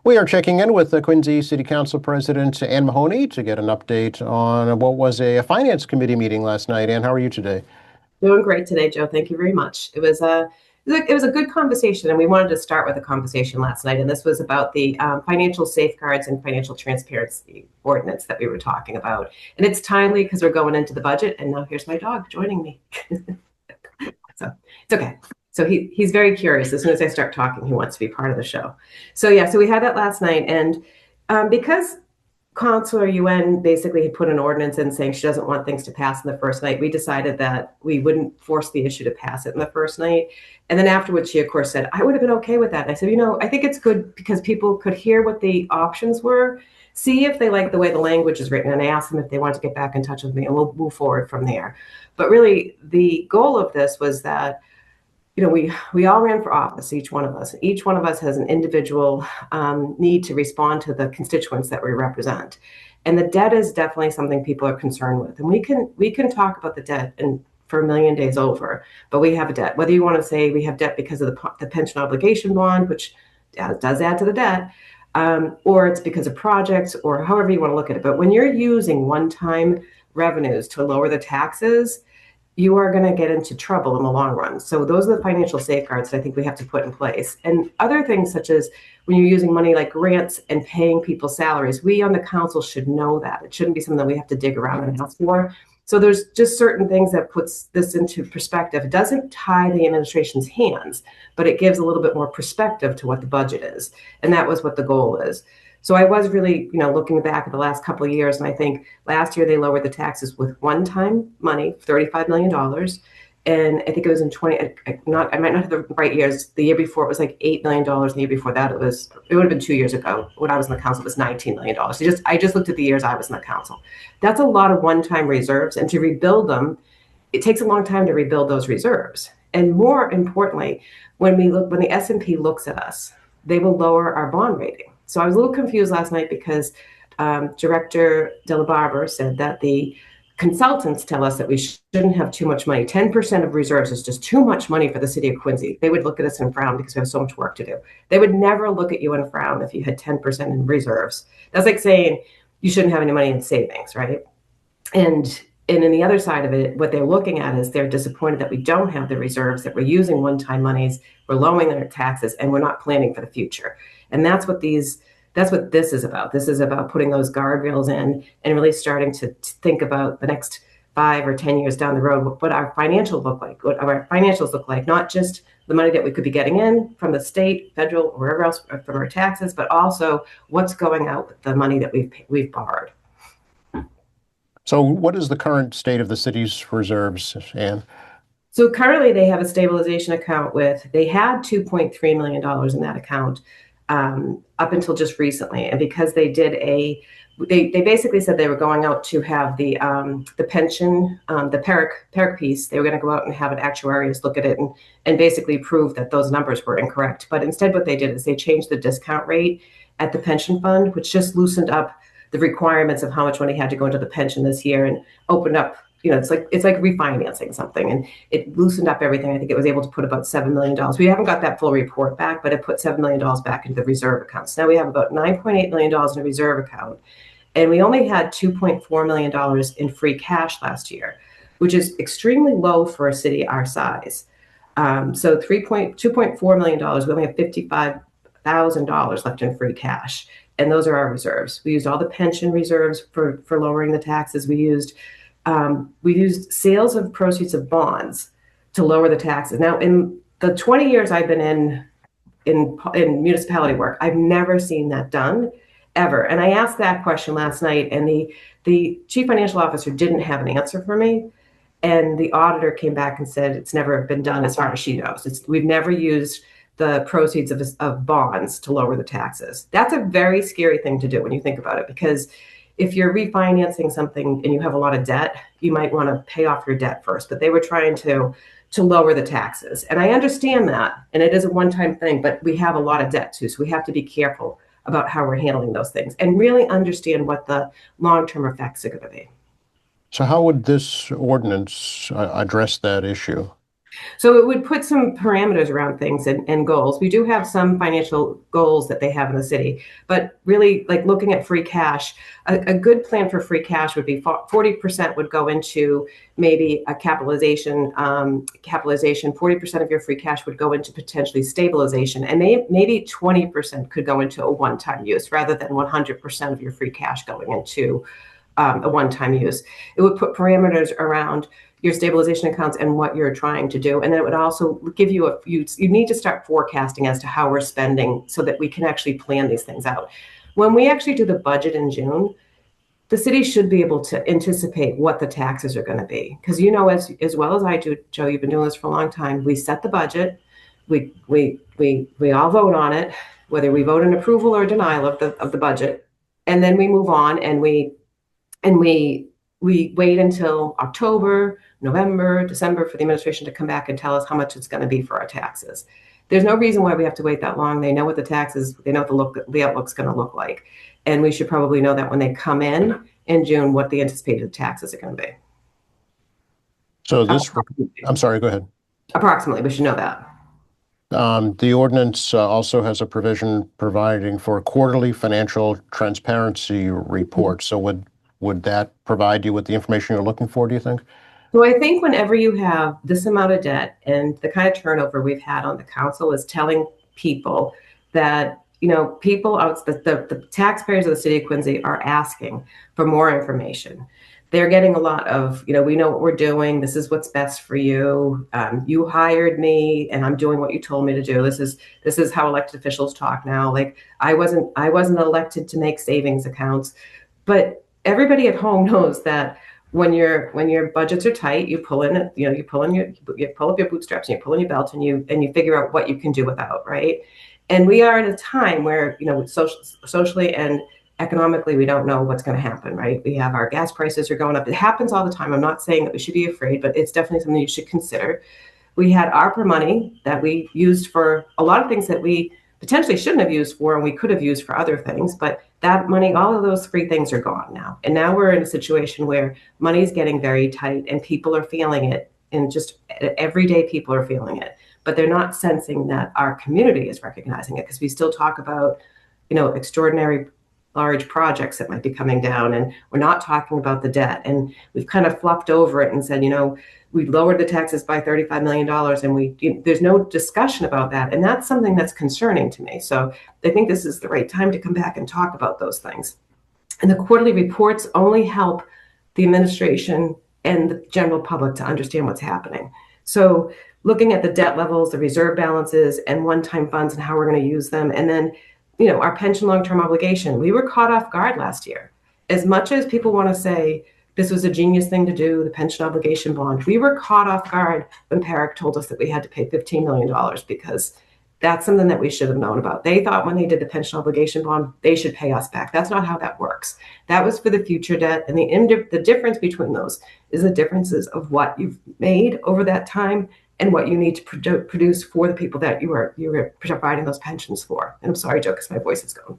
We are checking in with the Quincy City Council President Ann Mahoney to get an update on what was a Finance Committee meeting last night. Ann, how are you today? Doing great today, Joe. Thank you very much. It was a good conversation, and we wanted to start with a conversation last night. And this was about the financial safeguards and financial transparency ordinance that we were talking about. And it's timely because we're going into the budget. And now here's my dog joining me. So it's okay. So he's very curious. As soon as I start talking, he wants to be part of the show. So we had that last night, and because Counselor Yuen basically had put an ordinance in saying she doesn't want things to pass in the first night. We decided that we wouldn't force the issue to pass it in the first night. And then afterwards, she, of course, said, I would have been okay with that. And I said, I think it's good because people could hear what the options were, see if they like the way the language is written. And I asked them if they wanted to get back in touch with me, and we'll move forward from there. But really, the goal of this was that we all ran for office, each one of us. Each one of us has an individual need to respond to the constituents that we represent. And the debt is definitely something people are concerned with. And we can talk about the debt and for a million days over, but we have a debt. Whether you want to say we have debt because of the pension obligation bond, which does add to the debt, or it's because of projects, or however you want to look at it. But when you're using one-time revenues to lower the taxes, you are going to get into trouble in the long run. So those are the financial safeguards that I think we have to put in place. And other things such as when you're using money like grants and paying people salaries, we on the council should know that. It shouldn't be something that we have to dig around and ask for. So there's just certain things that puts this into perspective. It doesn't tie the administration's hands, but it gives a little bit more perspective to what the budget is. And that was what the goal is. So I was really, looking back at the last couple of years, and I think last year they lowered the taxes with one-time money, $35 million. And I think it was in 20, I might not have the right years. The year before it was like $8 million. The year before that, it would have been 2 years ago. When I was in the council, it was $19 million. I just looked at the years I was in the council. That's a lot of one-time reserves. And to rebuild them, it takes a long time to rebuild those reserves. And more importantly, when the S&P looks at us, they will lower our bond rating. So I was a little confused last night because Director De La Barber said that the consultants tell us that we shouldn't have too much money. 10% of reserves is just too much money for the city of Quincy. They would look at us and frown because we have so much work to do. They would never look at you and frown if you had 10% in reserves. That's like saying you shouldn't have any money in savings, right? And in the other side of it, what they're looking at is they're disappointed that we don't have the reserves, that we're using one-time monies, we're lowering our taxes, and we're not planning for the future. And that's what this is about. This is about putting those guardrails in and really starting to think about the next 5 or 10 years down the road, what our financials look like, not just the money that we could be getting in from the state, federal, or wherever else from our taxes, but also what's going out with the money that we've borrowed. So what is the current state of the city's reserves, Ann? So currently they have a stabilization account they had $2.3 million in that account up until just recently. And because they basically said they were going out to have the pension, the PERIC piece, they were going to go out and have an actuaries look at it and basically prove that those numbers were incorrect. But instead what they did is they changed the discount rate at the pension fund, which just loosened up the requirements of how much money had to go into the pension this year and opened up, it's like refinancing something, and it loosened up everything. I think it was able to put about $7 million. We haven't got that full report back, but it put $7 million back into the reserve account. So now we have about $9.8 million in a reserve account, and we only had $2.4 million in free cash last year, which is extremely low for a city our size. So $2.4 million, we only have $55,000 left in free cash. And those are our reserves. We used all the pension reserves for lowering the taxes. We used sales of proceeds of bonds to lower the taxes. Now, in the 20 years I've been in municipality work, I've never seen that done, ever. And I asked that question last night, and the chief financial officer didn't have an answer for me. And the auditor came back and said it's never been done as far as she knows. We've never used the proceeds of bonds to lower the taxes. That's a very scary thing to do when you think about it, because if you're refinancing something and you have a lot of debt, you might want to pay off your debt first. But they were trying to lower the taxes. And I understand that, and it is a one-time thing, but we have a lot of debt too. So we have to be careful about how we're handling those things and really understand what the long-term effects are going to be. So how would this ordinance address that issue? So it would put some parameters around things and goals. We do have some financial goals that they have in the city, but really, like looking at free cash, a good plan for free cash would be 40% would go into maybe a capitalization. 40% of your free cash would go into potentially stabilization, and maybe 20% could go into a one-time use rather than 100% of your free cash going into a one-time use. It would put parameters around your stabilization accounts and what you're trying to do. And then it would also give you you need to start forecasting as to how we're spending so that we can actually plan these things out. When we actually do the budget in June, the city should be able to anticipate what the taxes are going to be. Because as well as I do, Joe, you've been doing this for a long time. We set the budget, we all vote on it, whether we vote in approval or denial of the budget, and then we move on and we wait until October, November, December for the administration to come back and tell us how much it's going to be for our taxes. There's no reason why we have to wait that long. They know what the taxes, they know what the outlook's going to look like. And we should probably know that when they come in June, what the anticipated taxes are going to be. So I'm sorry, go ahead. Approximately, we should know that. The ordinance also has a provision providing for a quarterly financial transparency report. So would that provide you with the information you're looking for, do you think? So I think whenever you have this amount of debt and the kind of turnover we've had on the council is telling people that, people out, the taxpayers of the city of Quincy are asking for more information. They're getting a lot of, we know what we're doing. This is what's best for you. You hired me and I'm doing what you told me to do. This is how elected officials talk now. Like I wasn't elected to make savings accounts, but everybody at home knows that when your budgets are tight, you pull up your bootstraps and you pull in your belt and you figure out what you can do without, right? And we are in a time where, socially and economically, we don't know what's going to happen, right? We have our gas prices are going up. It happens all the time. I'm not saying that we should be afraid, but it's definitely something you should consider. We had ARPA money that we used for a lot of things that we potentially shouldn't have used for, and we could have used for other things, but that money, all of those free things are gone now. And now we're in a situation where money is getting very tight and people are feeling it, and just everyday people are feeling it, but they're not sensing that our community is recognizing it, because we still talk about, extraordinary large projects that might be coming down, and we're not talking about the debt. And we've kind of fluffed over it and said, we lowered the taxes by $35 million, and there's no discussion about that. And that's something that's concerning to me. So I think this is the right time to come back and talk about those things. And the quarterly reports only help the administration and the general public to understand what's happening. So looking at the debt levels, the reserve balances, and one-time funds and how we're going to use them. And then, our pension long-term obligation, we were caught off guard last year. As much as people want to say, this was a genius thing to do, the pension obligation bond, we were caught off guard when PERIC told us that we had to pay $15 million, because that's something that we should have known about. They thought when they did the pension obligation bond, they should pay us back. That's not how that works. That was for the future debt. And the difference between those is the differences of what you've made over that time and what you need to produce for the people that you are providing those pensions for. And I'm sorry, Joe, because my voice is going.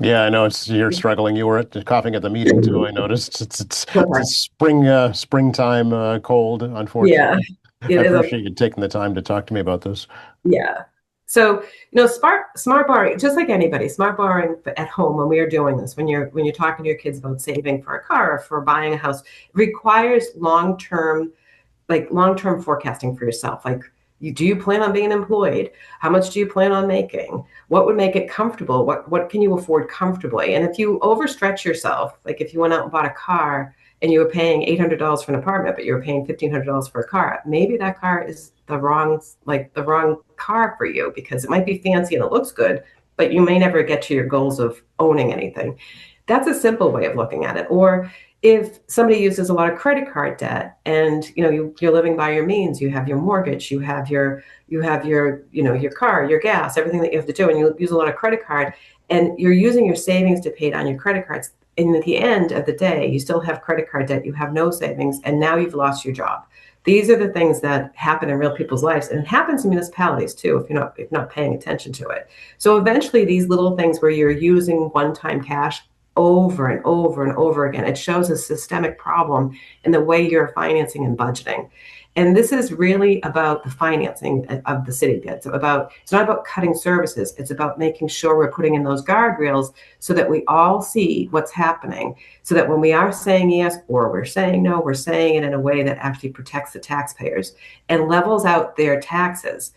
Yeah, I know you're struggling. You were coughing at the meeting too. I noticed it's springtime cold. Unfortunately, yeah, I appreciate you taking the time to talk to me about this. Yeah. So smart borrowing, just like anybody, smart borrowing at home when we are doing this, when you're talking to your kids about saving for a car or for buying a house, requires long-term forecasting for yourself. Like, do you plan on being employed? How much do you plan on making? What would make it comfortable? What can you afford comfortably? And if you overstretch yourself, like if you went out and bought a car and you were paying $800 for an apartment, but you were paying $1,500 for a car, maybe that car is the wrong car for you, because it might be fancy and it looks good, but you may never get to your goals of owning anything. That's a simple way of looking at it. Or if somebody uses a lot of credit card debt and you're living by your means, you have your mortgage, you have your your car, your gas, everything that you have to do, and you use a lot of credit card, and you're using your savings to pay down your credit cards. And at the end of the day, you still have credit card debt, you have no savings, and now you've lost your job. These are the things that happen in real people's lives, and it happens in municipalities too if you're not paying attention to it. So eventually, these little things where you're using one-time cash over and over and over again. It shows a systemic problem in the way you're financing and budgeting. And this is really about the financing of the city. It's not about cutting services. It's about making sure we're putting in those guardrails so that we all see what's happening. So that when we are saying yes or we're saying no, we're saying it in a way that actually protects the taxpayers and levels out their taxes.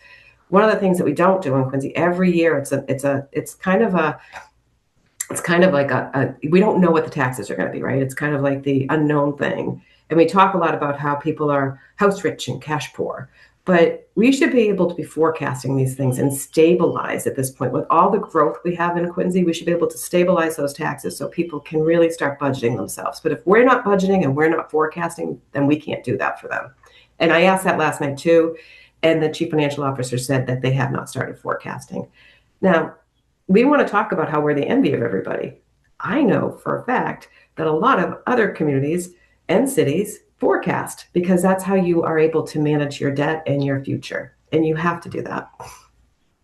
One of the things that we don't do in Quincy every year, it's kind of like we don't know what the taxes are going to be, right? It's kind of like the unknown thing. And we talk a lot about how people are house rich and cash poor, but we should be able to be forecasting these things and stabilize at this point. With all the growth we have in Quincy, we should be able to stabilize those taxes so people can really start budgeting themselves. But if we're not budgeting and we're not forecasting, then we can't do that for them. And I asked that last night too, and the chief financial officer said that they have not started forecasting. Now, we want to talk about how we're the envy of everybody. I know for a fact that a lot of other communities and cities forecast because that's how you are able to manage your debt and your future. And you have to do that.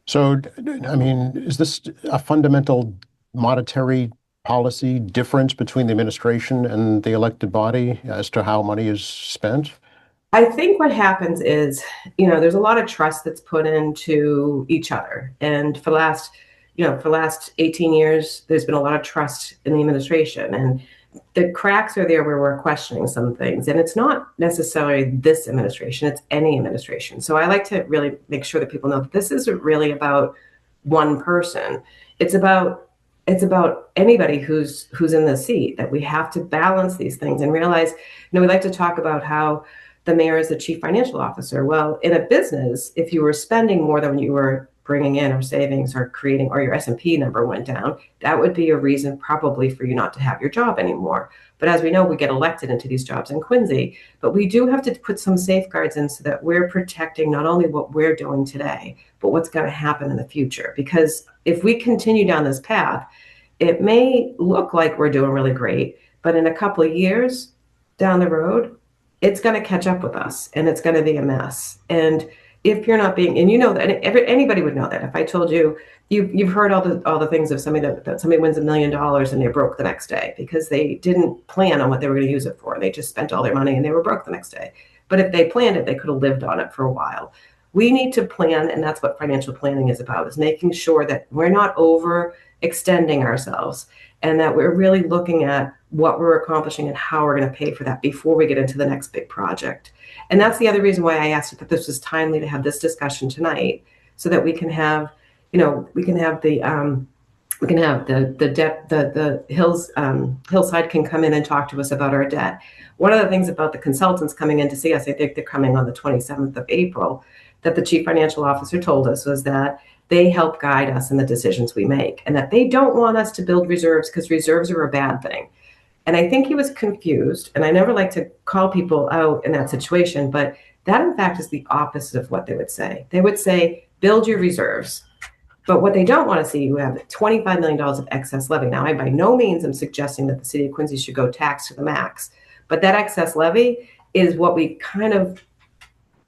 So, I mean, is this a fundamental monetary policy difference between the administration and the elected body as to how money is spent? I think what happens is, there's a lot of trust that's put into each other. And for the last 18 years, there's been a lot of trust in the administration. And the cracks are there where we're questioning some things. And it's not necessarily this administration, it's any administration. So I like to really make sure that people know that this isn't really about one person. It's about anybody who's in the seat, that we have to balance these things and realize, we like to talk about how the mayor is the chief financial officer. Well, in a business, if you were spending more than you were bringing in or savings or creating, or your S&P number went down, that would be a reason probably for you not to have your job anymore. But as we know, we get elected into these jobs in Quincy, but we do have to put some safeguards in so that we're protecting not only what we're doing today, but what's going to happen in the future. Because if we continue down this path, it may look like we're doing really great, but in a couple of years down the road, it's going to catch up with us and it's going to be a mess. And if you're not being, and that anybody would know that. If I told you, you've heard all the things of somebody that somebody wins $1 million and they're broke the next day because they didn't plan on what they were going to use it for. They just spent all their money and they were broke the next day. But if they planned it, they could have lived on it for a while. We need to plan, and that's what financial planning is about, is making sure that we're not overextending ourselves and that we're really looking at what we're accomplishing and how we're going to pay for that before we get into the next big project. And that's the other reason why I asked that this was timely to have this discussion tonight, so that we can have, the debt, the Hillside can come in and talk to us about our debt. One of the things about the consultants coming in to see us, I think they're coming on the 27th of April, that the chief financial officer told us was that they help guide us in the decisions we make, and that they don't want us to build reserves because reserves are a bad thing. And I think he was confused, and I never like to call people out in that situation, but that in fact is the opposite of what they would say. They would say, build your reserves. But what they don't want to see, you have $25 million of excess levy. Now, I by no means am suggesting that the city of Quincy should go tax to the max, but that excess levy is what we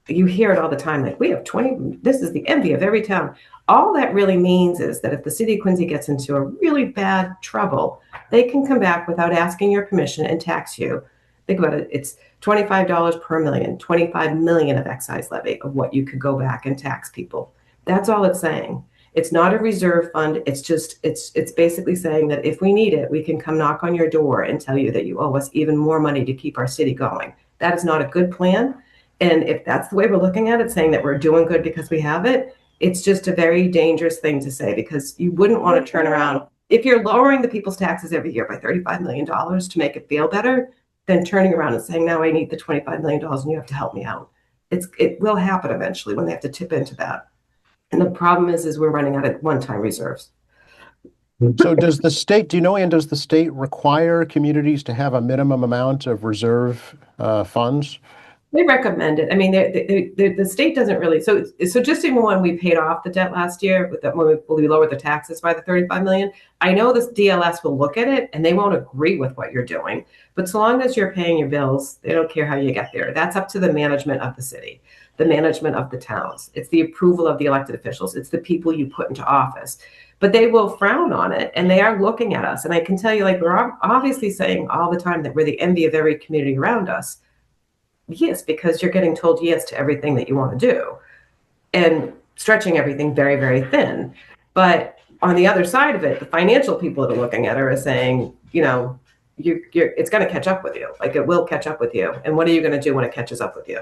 you hear it all the time, like we have 20, this is the envy of every town. All that really means is that if the city of Quincy gets into a really bad trouble, they can come back without asking your permission and tax you. Think about it. It's $25 per million, 25 million of excise levy of what you could go back and tax people. That's all it's saying. It's not a reserve fund. It's basically saying that if we need it, we can come knock on your door and tell you that you owe us even more money to keep our city going. That is not a good plan. And if that's the way we're looking at it, saying that we're doing good because we have it, it's just a very dangerous thing to say, because you wouldn't want to turn around. If you're lowering the people's taxes every year by $35 million to make it feel better, then turning around and saying, now I need the $25 million and you have to help me out. It will happen eventually when they have to tip into that. And the problem is we're running out of one-time reserves. So does the state, do you know, Ann, does the state require communities to have a minimum amount of reserve funds? They recommend it. I mean, the state doesn't really. So just even when we paid off the debt last year, when we lowered the taxes by the $35 million, I know this DLS will look at it and they won't agree with what you're doing. But so long as you're paying your bills, they don't care how you get there. That's up to the management of the city, the management of the towns. It's the approval of the elected officials. It's the people you put into office. but they will frown on it, and they are looking at us. And I can tell you, like, we're obviously saying all the time that we're the envy of every community around us. Yes, because you're getting told yes to everything that you want to do and stretching everything very, very thin. But on the other side of it, the financial people that are looking at her are saying, it's going to catch up with you. Like, it will catch up with you. And what are you going to do when it catches up with you?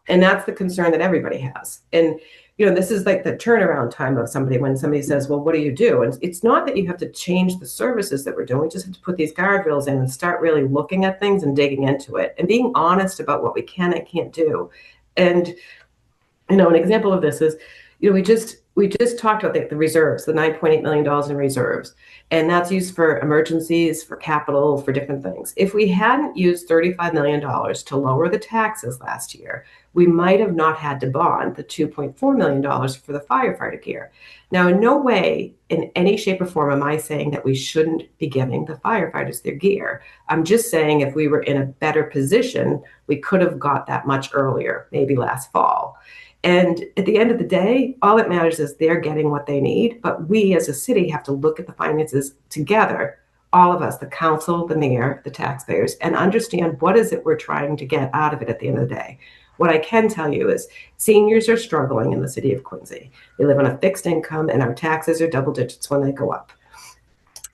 And that's the concern that everybody has. And, this is like the turnaround time of somebody when somebody says, well, what do you do? And it's not that you have to change the services that we're doing. We just have to put these guardrails in and start really looking at things and digging into it and being honest about what we can and can't do. And, an example of this is, we just talked about the reserves, the $9.8 million in reserves, and that's used for emergencies, for capital, for different things. If we hadn't used $35 million to lower the taxes last year, we might have not had to bond the $2.4 million for the firefighter gear. Now, in no way, in any shape or form, am I saying that we shouldn't be giving the firefighters their gear. I'm just saying if we were in a better position, we could have got that much earlier, maybe last fall. And at the end of the day, all that matters is they're getting what they need. But we as a city have to look at the finances together, all of us, the council, the mayor, the taxpayers, and understand what is it we're trying to get out of it at the end of the day. What I can tell you is seniors are struggling in the city of Quincy. They live on a fixed income, and our taxes are double digits when they go up.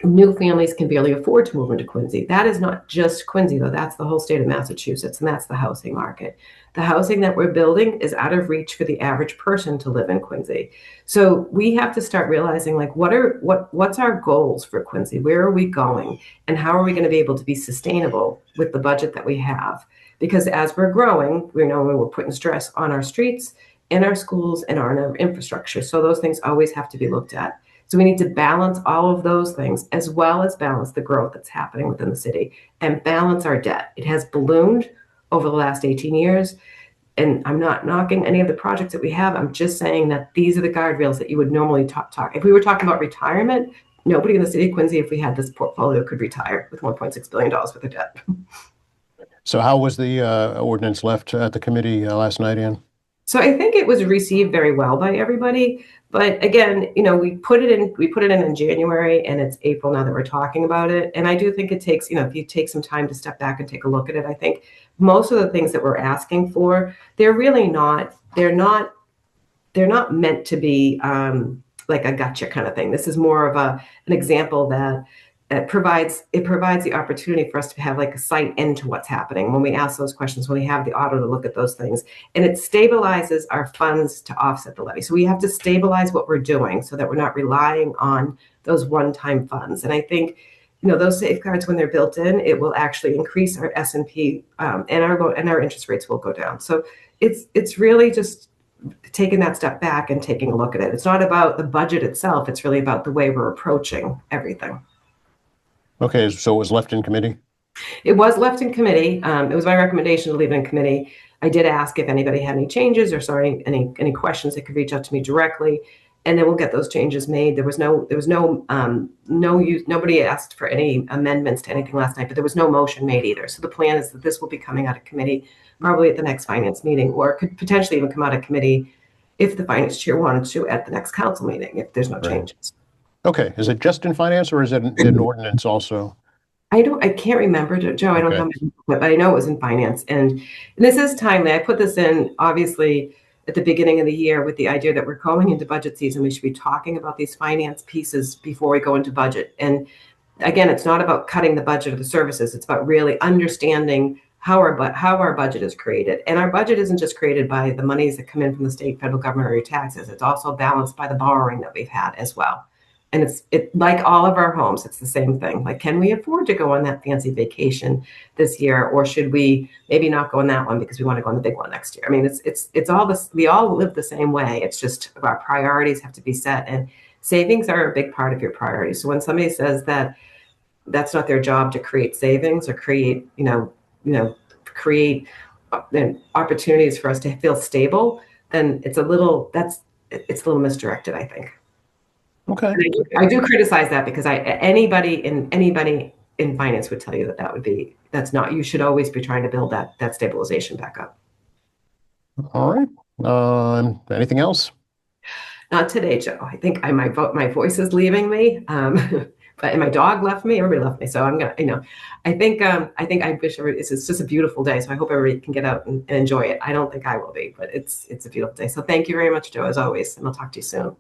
New families can barely afford to move into Quincy. That is not just Quincy, though. That's the whole state of Massachusetts, and that's the housing market. The housing that we're building is out of reach for the average person to live in Quincy. So we have to start realizing, like, what's our goals for Quincy? Where are we going? And how are we going to be able to be sustainable with the budget that we have? Because as we're growing, we know we're putting stress on our streets, in our schools, and on our infrastructure. So those things always have to be looked at. So we need to balance all of those things, as well as balance the growth that's happening within the city and balance our debt. It has ballooned over the last 18 years. And I'm not knocking any of the projects that we have. I'm just saying that these are the guardrails that you would normally talk. If we were talking about retirement, nobody in the city of Quincy, if we had this portfolio, could retire with $1.6 billion worth of debt. So how was the ordinance left at the committee last night, Ann? So I think it was received very well by everybody. But again, we put it in January, and it's April now that we're talking about it. And I do think it takes, if you take some time to step back and take a look at it, I think most of the things that we're asking for, they're not meant to be like a gotcha kind of thing. This is more of an example that it provides the opportunity for us to have like a sight into what's happening when we ask those questions, when we have the auto to look at those things, and it stabilizes our funds to offset the levy. So we have to stabilize what we're doing so that we're not relying on those one-time funds. And I think, those safeguards, when they're built in, it will actually increase our S&P and our interest rates will go down. So it's really just taking that step back and taking a look at it. It's not about the budget itself. It's really about the way we're approaching everything. Okay, so it was left in committee? It was left in committee. It was my recommendation to leave it in committee. I did ask if anybody had any changes or any questions, they could reach out to me directly, and then we'll get those changes made. Nobody asked for any amendments to anything last night, but there was no motion made either. So the plan is that this will be coming out of committee probably at the next finance meeting, or could potentially even come out of committee if the finance chair wanted to at the next council meeting, if there's no changes. Okay, is it just in finance, or is it in ordinance also? I can't remember, Joe. I don't have my, but I know it was in finance, and this is timely. I put this in obviously at the beginning of the year with the idea that we're going into budget season. We should be talking about these finance pieces before we go into budget. And again, it's not about cutting the budget of the services. It's about really understanding how our budget is created. And our budget isn't just created by the monies that come in from the state, federal government, or your taxes. It's also balanced by the borrowing that we've had as well. And it's like all of our homes, it's the same thing. Like, can we afford to go on that fancy vacation this year, or should we maybe not go on that one because we want to go on the big one next year? I mean, it's all this. We all live the same way. It's just our priorities have to be set, and savings are a big part of your priorities. So when somebody says that that's not their job to create savings or create opportunities for us to feel stable, then it's a little misdirected, I think. Okay. I do criticize that because anybody in finance would tell you that's not. You should always be trying to build that stabilization back up. All right. Anything else? Not today, Joe. I think my voice is leaving me. But and my dog left me. Everybody left me. So I'm gonna, I think I wish everybody. It's just a beautiful day. So I hope everybody can get out and enjoy it. I don't think I will be, but it's a beautiful day. So thank you very much, Joe, as always, and I'll talk to you soon.